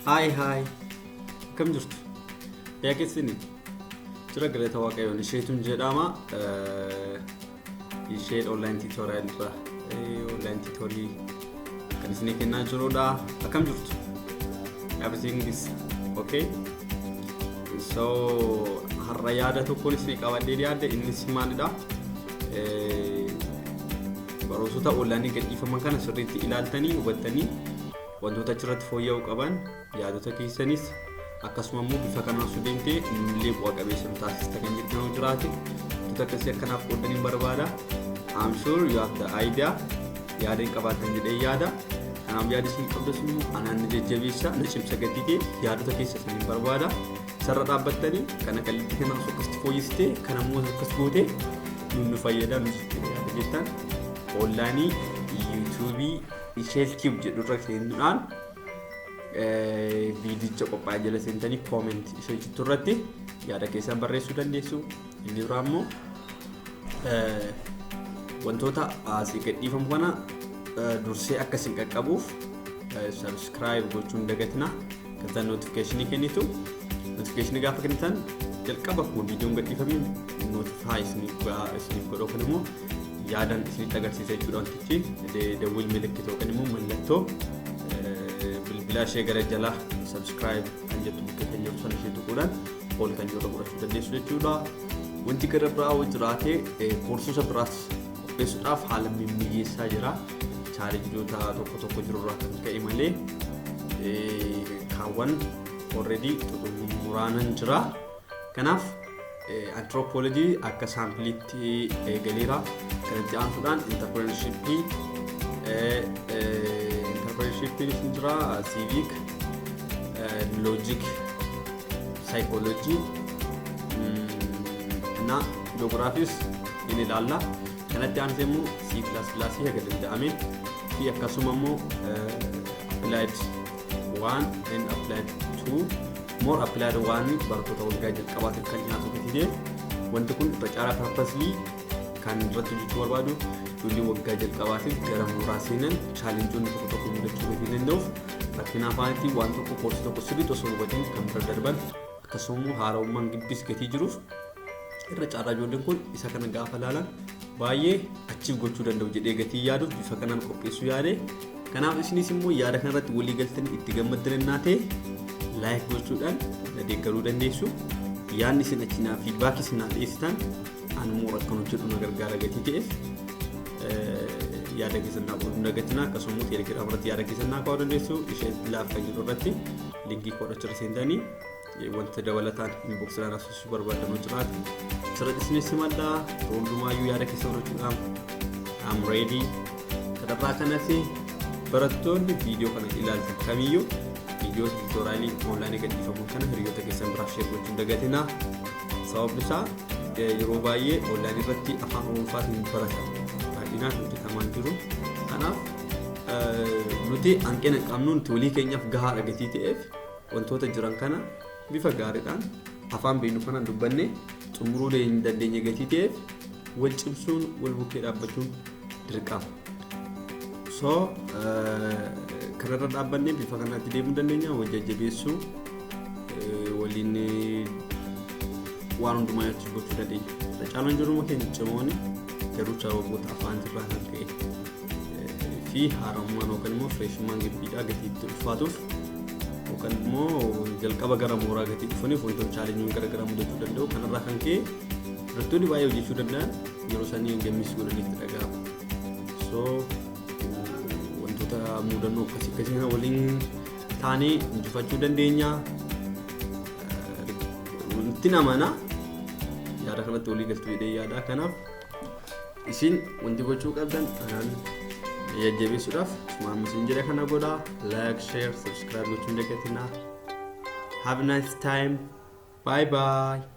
Hi. Kam jirtu? Yaa keessan jira galata waaqayyoon isheetun jedhama. Ishee online tutorial irra online tutorial kan isin kennaa jirudha. Akkam jirtu? Everything is okay? So har'a yaada tokkoon isin qabadhee yaadde innis maalidha? Baroota online gadhiifaman kana sirriitti ilaaltanii hubattanii wantoota achirratti fooyya'uu qaban yaadota keessanis akkasuma immoo bifa kanaan sudeemtee illee bu'aa qabeessa taasista kan jedhamu jiraate wantoota akkasii akkanaaf qoodanii barbaada. I'm sure you have the idea yaada hin qabaatan jedhee yaada. Kanaaf yaada isin qabdas immoo anaan jabeessa na cimsa gatii yaadota keessa isin barbaada. Sarara dhaabbattanii kana qalbii kanaan akkasitti fooyyistee kana immoo akkas gootee nu fayyada nu yaada jettan online YouTube Eshel Cube jedhurra seenuudhaan viidiyocha qophaa'ee jala seentanii comment ishee jirturratti yaada keessan barreessuu dandeessu. Inni biraa immoo wantoota asii gadhiifamu kana dursee akkasiin qaqqabuuf subscribe gochuun dagatina kan notification kennitu notification gaafa kennitan jalqaba akkuma viidiyoon gadhiifameen notify isiniif godhuu kan immoo yaadan isinitti agarsiisa jechuudha. Wantichi dawwii milikkitoo kan immoo mallattoo bilbila ishee gara jalaa subscribe kan jettu kan jedhu sana ishee tuquudhaan ol kan jedhu godhachuu dandeessu jechuudha. Wanti gara biraa jiraate koorsota biraas qopheessuudhaaf haala mimmiyeessaa jira. Chaalenjiiwwan tokko jirurraa kan ka'e malee kaawwan already muraanan jira. Kanaaf anthropology akka saampliitti eegaleera. Kanatti aansuudhaan entrepreneurship jira, civic, logic, psychology, na geographies in ilaalla. Kanatti aansee immoo C++ haga danda'ame fi akkasuma immoo applied 1 and applied 2 more applied 1 barattoota waggaa jalqabaatiif kan nyaatu gatiidee wanti kun irra caalaa purposely kan irratti hojjechuu barbaadu ijoollee waggaa jalqabaatiif gara mooraa seenan chaalenjiiwwan tokko mudachuu gatii danda'uuf rakkina afaanitti waan tokko koorsii tokko sirriitti osoo hubatiin kan bira darban akkasuma immoo haarommaan giddus gatii jiruuf irra caalaa ijoolleen kun isa kana gaafa laalan baay'ee achiif gochuu danda'u jedhee gatii yaaduuf bifa kanaan qopheessuu yaade. Kanaaf isinis immoo yaada kanarratti walii galtanii itti gammaddan ta'e like gochuudhaan na deeggaruu dandeessu. Yaadni isin achinaa feedback isin dhiyeessitan an immoo rakkan hojjedhu na gargaara gatii ta'eef yaada keessan naa qooduu dagatina. Akkasuma immoo telegram irratti yaada keessan naa qooduu dandeessu. Ishee laaf kan jedhu irratti linkii qoodachuu seentanii wanta dabalataan inboxidhaan asosuu barbaadan jiraate sirriitti isinis himadhaa. Hundumayyuu yaada keessa fudhachuudhaan I'm ready. Kanarraa kanas barattoonni viidiyoo kana ilaaltan kamiyyuu viidiyoo tutorialii online gadhiifamu kana hiriyoota keessan biraaf share gochuun dagatina. Sababni isaa yeroo baay'ee online irratti afaan Oromootiin baratamu baay'inaan hojjetamaa jiru. Kanaaf nuti hanqina qabnu nuti walii keenyaaf gahaadha gatii ta'eef wantoota jiran kana bifa gaariidhaan afaan beeknu kana dubbanne xumuruu dandeenya gatii ta'eef wal cimsuun wal bukkee dhaabbachuun dirqama. So kanarra dhaabbannee bifa kanaatti deemuu dandeenya. Wajja jabeessuu waliin waan hundumaa achi gochuu dandeenya. Caalaan jiruma keenya cimooni garuu sababoota afaan irraa kan ka'e fi haarommaan yookaan immoo freshman gibbiidhaa gatiitti ulfaatuuf yookaan immoo jalqaba gara mooraa gatii dhufaniif wantoota chaalenjiiwwan garaagaraa mudachuu danda'u. Kanarraa kan ka'e barattoonni baay'ee hojjechuu danda'an yeroo sanii gammis godhaniitti dhaga'ama. So wantoota mudannoo akkasii kana waliin taanee injifachuu dandeenya. Wanti namana yaada kanatti walii galtuu jedhee yaada. Kanaaf isin wanti gochuu qabdan anaan jabeessuudhaaf maamisiin jedha kana godhaa. Like, share, subscribe gochuun dagatina. Have a nice time. Bye bye.